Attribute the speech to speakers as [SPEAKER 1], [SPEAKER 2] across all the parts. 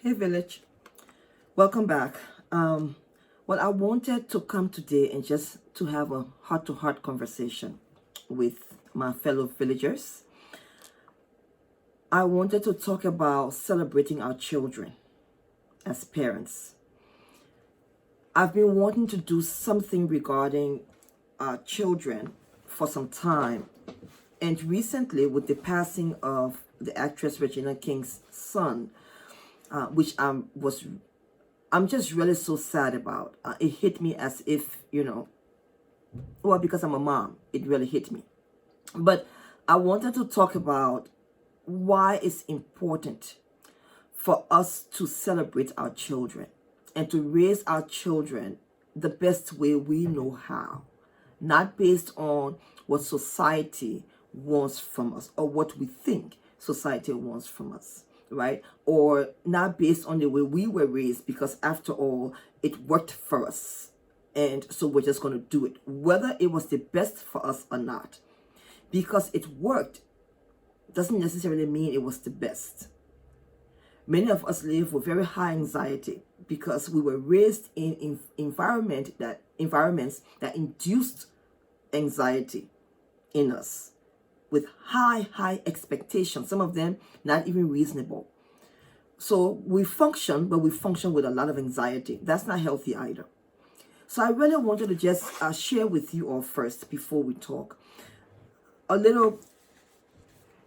[SPEAKER 1] Hey village, welcome back. Well, I wanted to come today and just to have a heart-to-heart conversation with my fellow villagers. I wanted to talk about celebrating our children as parents. I've been wanting to do something regarding our children for some time, and recently with the passing of the actress Regina King's son, which I'm just really so sad about. It hit me as if, well, because I'm a mom, it really hit me. But I wanted to talk about why it's important for us to celebrate our children and to raise our children the best way we know how, not based on what society wants from us or what we think society wants from us, right? Or not based on the way we were raised, because after all, it worked for us. And so we're just going to do it, whether it was the best for us or not. Because it worked doesn't necessarily mean it was the best. Many of us live with very high anxiety because we were raised in environments that induced anxiety in us, with high expectations, some of them not even reasonable. So we function, but we function with a lot of anxiety. That's not healthy either. So I really wanted to just share with you all first, before we talk, a little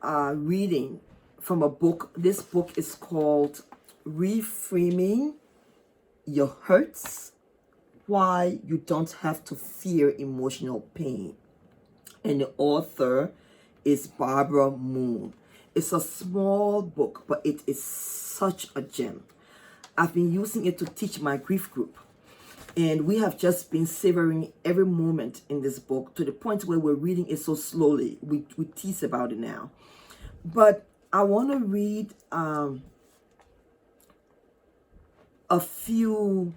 [SPEAKER 1] reading from a book. This book is called Reframing Your Hurts, Why You Don't Have to Fear Emotional Pain. And the author is Barbara Moon. It's a small book, but it is such a gem. I've been using it to teach my grief group. And we have just been savoring every moment in this book to the point where we're reading it so slowly. We tease about it now. But I want to read a few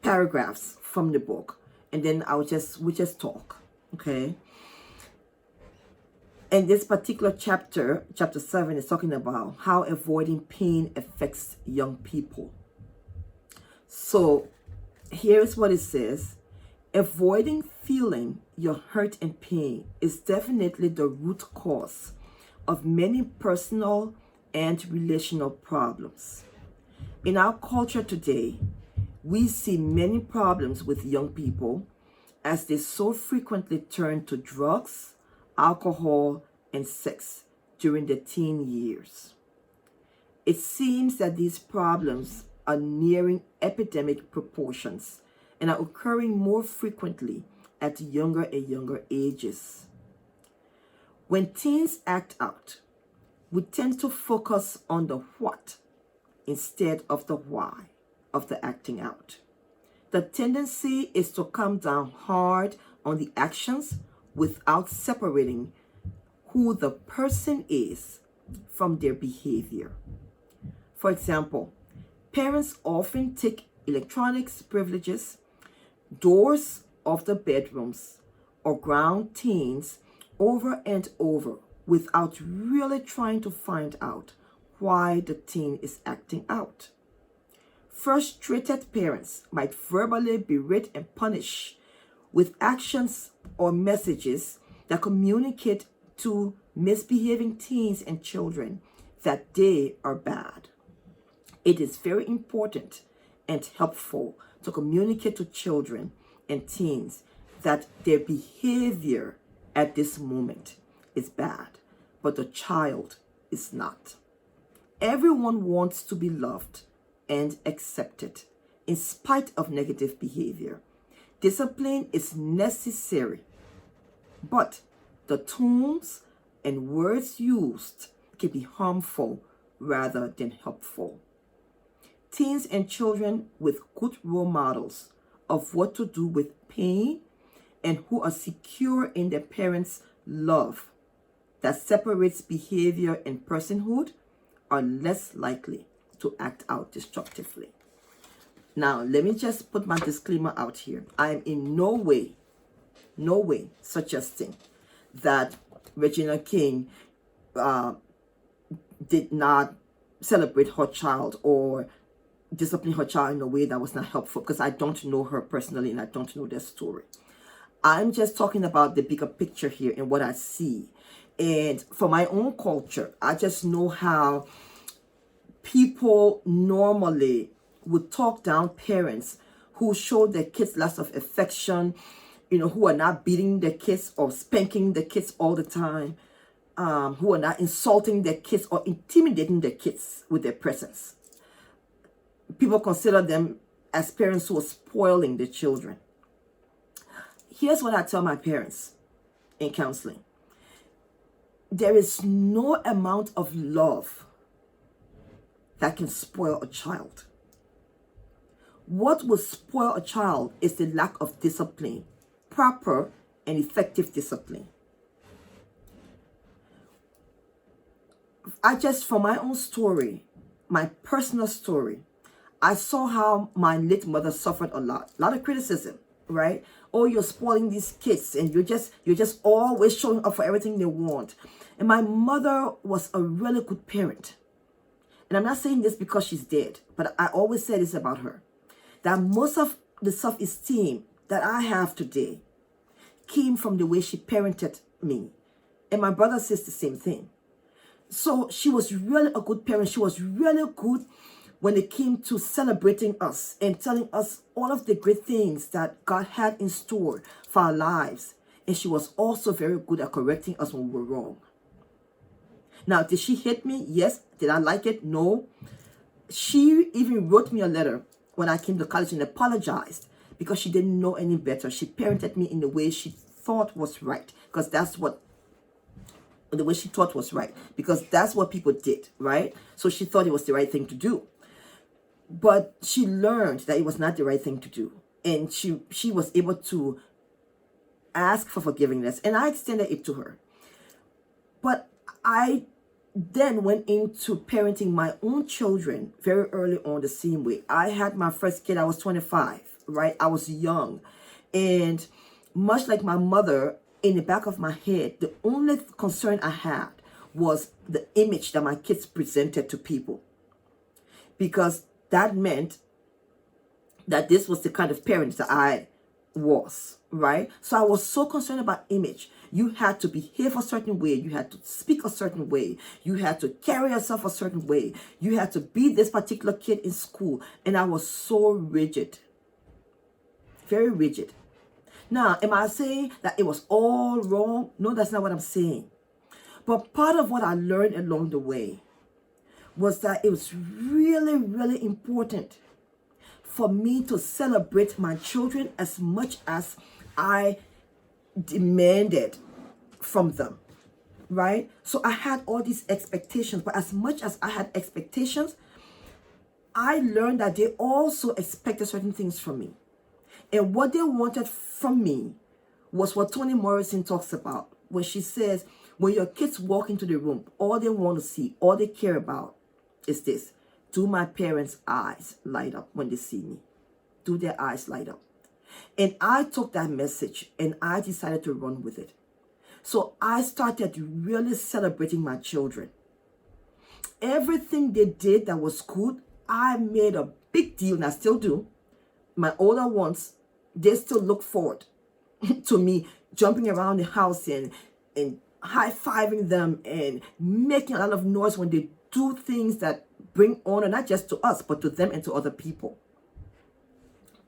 [SPEAKER 1] paragraphs from the book, and then we just talk, okay? And this particular chapter 7, is talking about how avoiding pain affects young people. So here's what it says. Avoiding feeling your hurt and pain is definitely the root cause of many personal and relational problems. In our culture today, we see many problems with young people as they so frequently turn to drugs, alcohol, and sex during their teen years. It seems that these problems are nearing epidemic proportions and are occurring more frequently at younger and younger ages. When teens act out, we tend to focus on the what instead of the why of the acting out. The tendency is to come down hard on the actions without separating who the person is from their behavior. For example, parents often take electronics privileges, doors of the bedrooms, or ground teens over and over without really trying to find out why the teen is acting out. Frustrated parents might verbally berate and punish with actions or messages that communicate to misbehaving teens and children that they are bad. It is very important and helpful to communicate to children and teens that their behavior at this moment is bad, but the child is not. Everyone wants to be loved and accepted in spite of negative behavior. Discipline is necessary, but the tones and words used can be harmful rather than helpful. Teens and children with good role models of what to do with pain and who are secure in their parents' love that separates behavior and personhood are less likely to act out destructively. Now, let me just put my disclaimer out here. I am in no way suggesting that Regina King did not celebrate her child or discipline her child in a way that was not helpful, because I don't know her personally and I don't know their story. I'm just talking about the bigger picture here and what I see. And for my own culture, I just know how people normally would talk down parents who show their kids lots of affection, who are not beating their kids or spanking their kids all the time, who are not insulting their kids or intimidating their kids with their presence. People consider them as parents who are spoiling their children. Here's what I tell my parents in counseling. There is no amount of love that can spoil a child. What will spoil a child is the lack of discipline, proper and effective discipline. For my own story, my personal story, I saw how my late mother suffered a lot of criticism, right? Oh, you're spoiling these kids and you're just always showing up for everything they want. And my mother was a really good parent. And I'm not saying this because she's dead, but I always say this about her, that most of the self-esteem that I have today came from the way she parented me. And my brother says the same thing. So she was really a good parent. She was really good when it came to celebrating us and telling us all of the great things that God had in store for our lives. And she was also very good at correcting us when we were wrong. Now, did she hate me? Yes. Did I like it? No. She even wrote me a letter when I came to college and apologized because she didn't know any better. She parented me in the way she thought was right, because that's what people did, right? So she thought it was the right thing to do. But she learned that it was not the right thing to do. And she was able to ask for forgiveness. And I extended it to her. But I then went into parenting my own children very early on the same way. I had my first kid, I was 25, right? I was young. And much like my mother, in the back of my head, the only concern I had was the image that my kids presented to people. Because that meant that this was the kind of parent that I was, right? So I was so concerned about image. You had to behave a certain way. You had to speak a certain way. You had to carry yourself a certain way. You had to be this particular kid in school. And I was so rigid. Very rigid. Now, am I saying that it was all wrong? No, that's not what I'm saying. But part of what I learned along the way was that it was really, really important for me to celebrate my children as much as I demanded from them, right? So I had all these expectations, but as much as I had expectations, I learned that they also expected certain things from me. And what they wanted from me was what Toni Morrison talks about when she says, when your kids walk into the room, all they want to see, all they care about is this: do my parents' eyes light up when they see me? Do their eyes light up? And I took that message and I decided to run with it. So I started really celebrating my children. Everything they did that was good, I made a big deal, and I still do. My older ones, they still look forward to me jumping around the house and high-fiving them and making a lot of noise when they do things that bring honor, not just to us, but to them and to other people.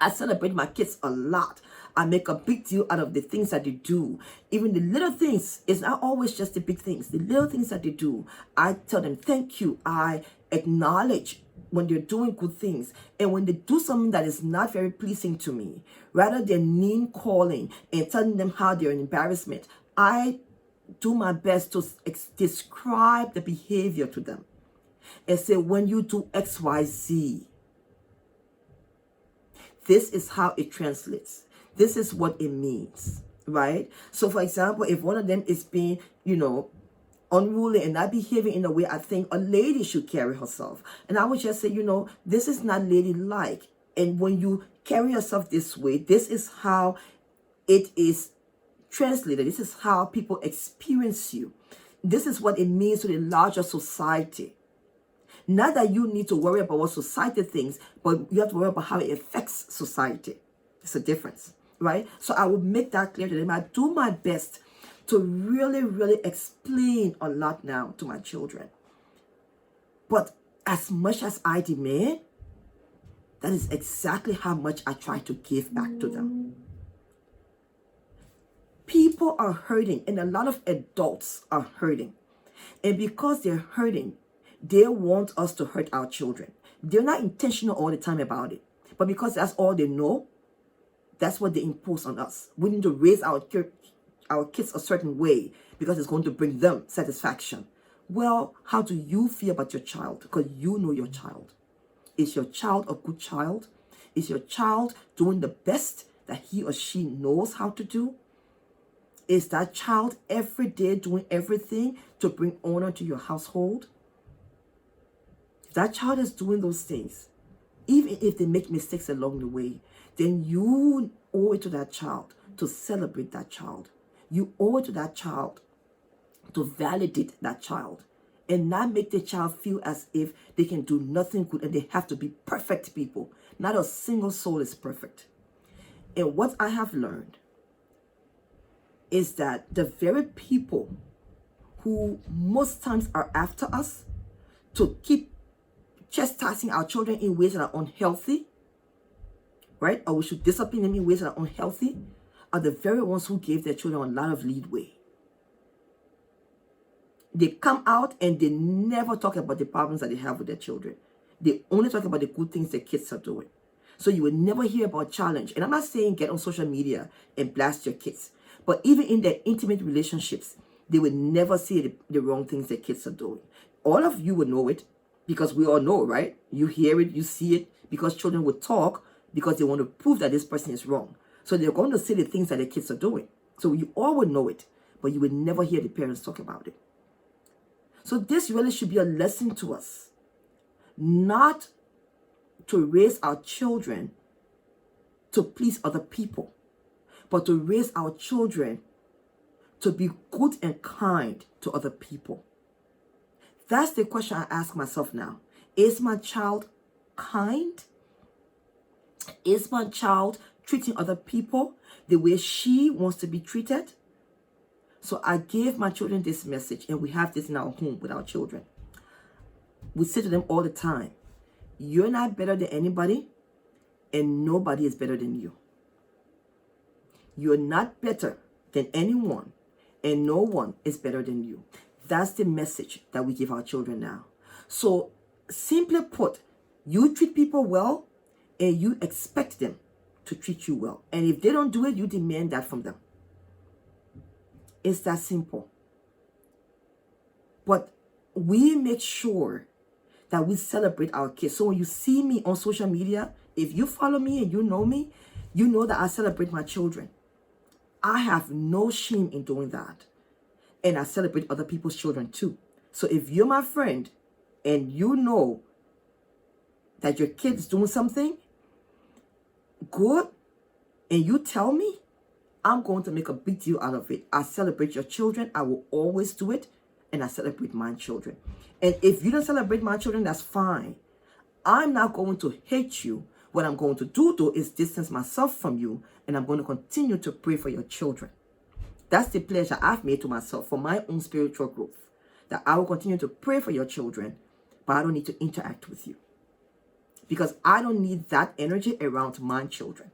[SPEAKER 1] I celebrate my kids a lot. I make a big deal out of the things that they do. Even the little things, it's not always just the big things. The little things that they do, I tell them thank you. I acknowledge when they're doing good things. And when they do something that is not very pleasing to me, rather than name calling and telling them how they're an embarrassment, I do my best to describe the behavior to them and say, when you do X, Y, Z, this is how it translates. This is what it means, right? So for example, if one of them is being, unruly and not behaving in a way I think a lady should carry herself, and I would just say, this is not ladylike. And when you carry yourself this way, this is how it is translated. This is how people experience you. This is what it means to the larger society. Not that you need to worry about what society thinks, but you have to worry about how it affects society. It's a difference, right? So I will make that clear to them. I do my best to really, really explain a lot now to my children. But as much as I demand, that is exactly how much I try to give back to them. People are hurting, and a lot of adults are hurting. And because they're hurting, they want us to hurt our children. They're not intentional all the time about it. But because that's all they know, that's what they impose on us. We need to raise our kids a certain way because it's going to bring them satisfaction. Well, how do you feel about your child? Because you know your child. Is your child a good child? Is your child doing the best that he or she knows how to do? Is that child every day doing everything to bring honor to your household? If that child is doing those things, even if they make mistakes along the way, then you owe it to that child to celebrate that child. You owe it to that child to validate that child and not make the child feel as if they can do nothing good and they have to be perfect people. Not a single soul is perfect. And what I have learned is that the very people who most times are after us to keep chastising our children in ways that are unhealthy, right? Or we should discipline them in ways that are unhealthy, are the very ones who gave their children a lot of leeway. They come out and they never talk about the problems that they have with their children. They only talk about the good things their kids are doing. So you will never hear about challenge. And I'm not saying get on social media and blast your kids. But even in their intimate relationships, they will never see the wrong things their kids are doing. All of you will know it because we all know, right? You hear it, you see it, because children will talk because they want to prove that this person is wrong. So they're going to say the things that their kids are doing. So you all will know it, but you will never hear the parents talk about it. So this really should be a lesson to us, not to raise our children to please other people, but to raise our children to be good and kind to other people. That's the question I ask myself now. Is my child kind? Is my child treating other people the way she wants to be treated? So I gave my children this message, and we have this in our home with our children. We say to them all the time, you're not better than anybody, and nobody is better than you. You're not better than anyone, and no one is better than you. That's the message that we give our children now. So simply put, you treat people well, and you expect them to treat you well. And if they don't do it, you demand that from them. It's that simple. But we make sure that we celebrate our kids. So when you see me on social media, if you follow me and you know me, you know that I celebrate my children. I have no shame in doing that. And I celebrate other people's children too. So if you're my friend and you know that your kid is doing something good and you tell me, I'm going to make a big deal out of it. I celebrate your children. I will always do it. And I celebrate my children. And if you don't celebrate my children, that's fine. I'm not going to hate you. What I'm going to do, though, is distance myself from you. And I'm going to continue to pray for your children. That's the pleasure I've made to myself for my own spiritual growth. That I will continue to pray for your children, but I don't need to interact with you. Because I don't need that energy around my children.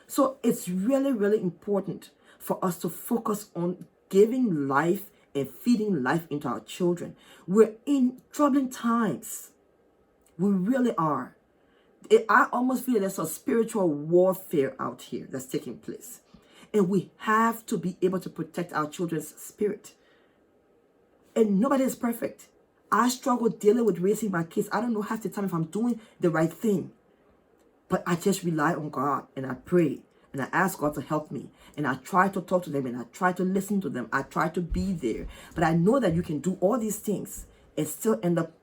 [SPEAKER 1] So it's really, really important for us to focus on giving life and feeding life into our children. We're in troubling times. We really are. I almost feel there's a spiritual warfare out here that's taking place. And we have to be able to protect our children's spirit. And nobody is perfect. I struggle dealing with raising my kids. I don't know half the time if I'm doing the right thing. But I just rely on God and I pray and I ask God to help me. And I try to talk to them and I try to listen to them. I try to be there. But I know that you can do all these things and still end up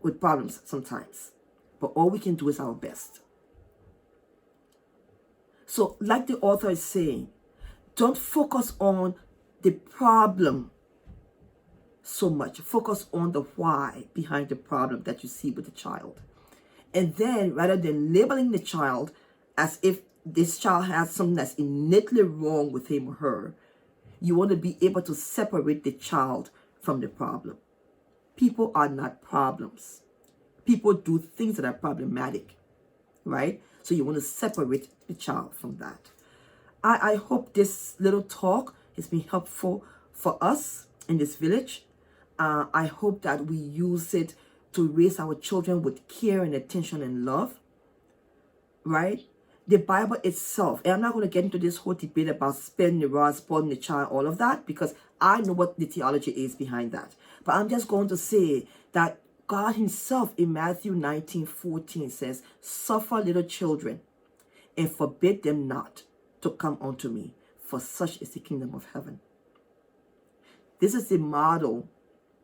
[SPEAKER 1] with problems sometimes. But all we can do is our best. So like the author is saying, don't focus on the problem so much. Focus on the why behind the problem that you see with the child. And then rather than labeling the child as if this child has something that's innately wrong with him or her, you want to be able to separate the child from the problem. People are not problems. People do things that are problematic, right? So you want to separate the child from that. I hope this little talk has been helpful for us in this village. I hope that we use it to raise our children with care and attention and love, right? The Bible itself, and I'm not going to get into this whole debate about sparing the rod, spoiling the child, all of that, because I know what the theology is behind that. But I'm just going to say that God himself in Matthew 19:14 says, suffer little children and forbid them not to come unto me, for such is the kingdom of heaven. This is the model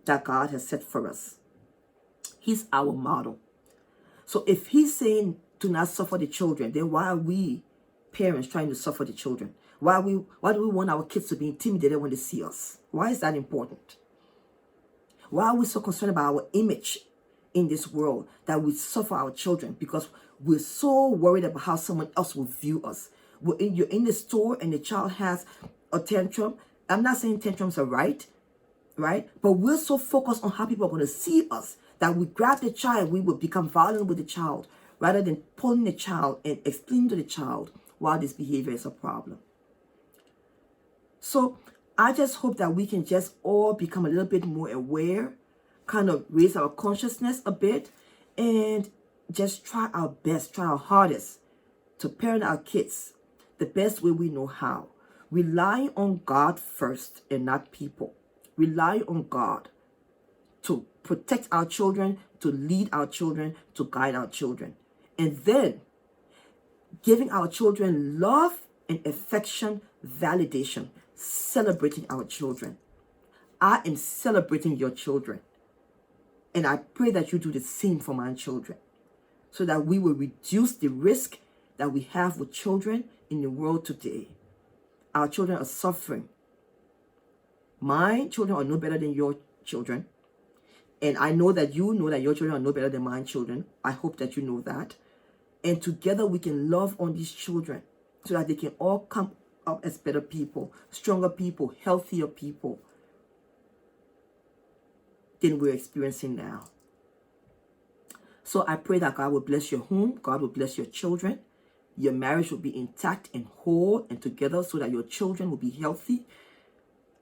[SPEAKER 1] that God has set for us. He's our model. So if he's saying to not suffer the children, then why are we parents trying to suffer the children? Why do we want our kids to be intimidated when they see us? Why is that important? Why are we so concerned about our image in this world that we suffer our children? Because we're so worried about how someone else will view us. You're in the store and the child has a tantrum. I'm not saying tantrums are right? But we're so focused on how people are going to see us that we grab the child, we will become violent with the child rather than pulling the child and explaining to the child why this behavior is a problem. So I just hope that we can just all become a little bit more aware, kind of raise our consciousness a bit, and just try our best, try our hardest to parent our kids the best way we know how. Relying on God first and not people. Rely on God to protect our children, to lead our children, to guide our children. And then giving our children love and affection, validation, celebrating our children. I am celebrating your children. And I pray that you do the same for my children, so that we will reduce the risk that we have with children in the world today. Our children are suffering. My children are no better than your children. And I know that you know that your children are no better than my children. I hope that you know that. And together we can love on these children so that they can all come up as better people, stronger people, healthier people than we're experiencing now. So I pray that God will bless your home. God will bless your children. Your marriage will be intact and whole and together so that your children will be healthy.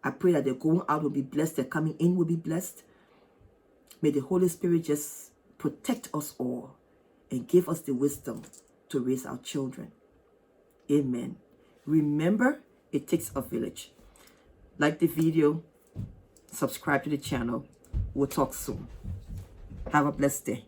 [SPEAKER 1] I pray that their going out will be blessed. Their coming in will be blessed. May the Holy Spirit just protect us all and give us the wisdom to raise our children. Amen. Remember, it takes a village. Like the video, subscribe to the channel. We'll talk soon. Have a blessed day.